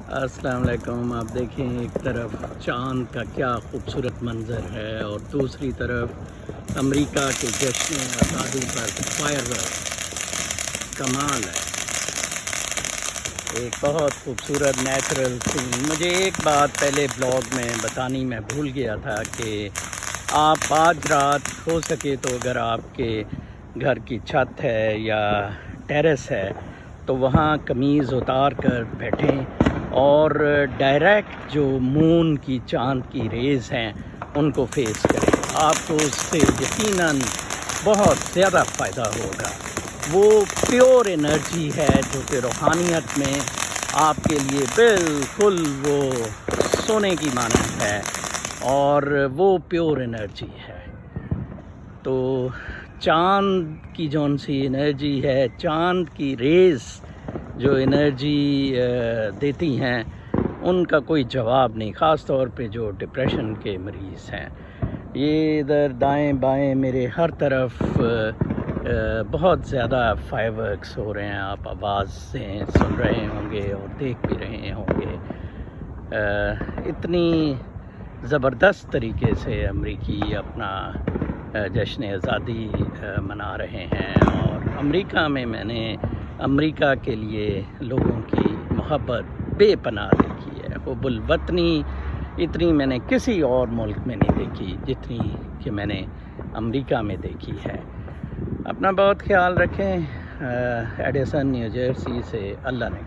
السلام علیکم۔ آپ دیکھیں، ایک طرف چاند کا کیا خوبصورت منظر ہے اور دوسری طرف امریکہ کے جشن آزادی پر فائر کمال ہے۔ ایک بہت خوبصورت نیچرل سین۔ مجھے ایک بات پہلے بلاگ میں بتانی میں بھول گیا تھا کہ آپ آج رات ہو سکے تو اگر آپ کے گھر کی چھت ہے یا ٹیرس ہے تو وہاں قمیض اتار کر بیٹھیں اور ڈائریکٹ جو مون کی چاند کی ریز ہیں ان کو فیس کریں۔ آپ کو اس سے یقیناً بہت زیادہ فائدہ ہوگا۔ وہ پیور انرجی ہے جو کہ روحانیت میں آپ کے لیے بالکل وہ سونے کی مانند ہے اور وہ پیور انرجی ہے۔ تو چاند کی جون سی انرجی ہے، چاند کی ریز جو انرجی دیتی ہیں ان کا کوئی جواب نہیں، خاص طور پہ جو ڈپریشن کے مریض ہیں۔ یہ ادھر دائیں بائیں میرے ہر طرف بہت زیادہ فائر ورکس ہو رہے ہیں۔ آپ آوازیں سن رہے ہوں گے اور دیکھ بھی رہے ہوں گے۔ اتنی زبردست طریقے سے امریکی اپنا جشن آزادی منا رہے ہیں، اور امریکہ میں نے امریکہ کے لیے لوگوں کی محبت بے پناہ دیکھی ہے۔ حب الوطنی اتنی میں نے کسی اور ملک میں نہیں دیکھی جتنی کہ میں نے امریکہ میں دیکھی ہے۔ اپنا بہت خیال رکھیں۔ ایڈیسن نیو جرسی سے اللہ نے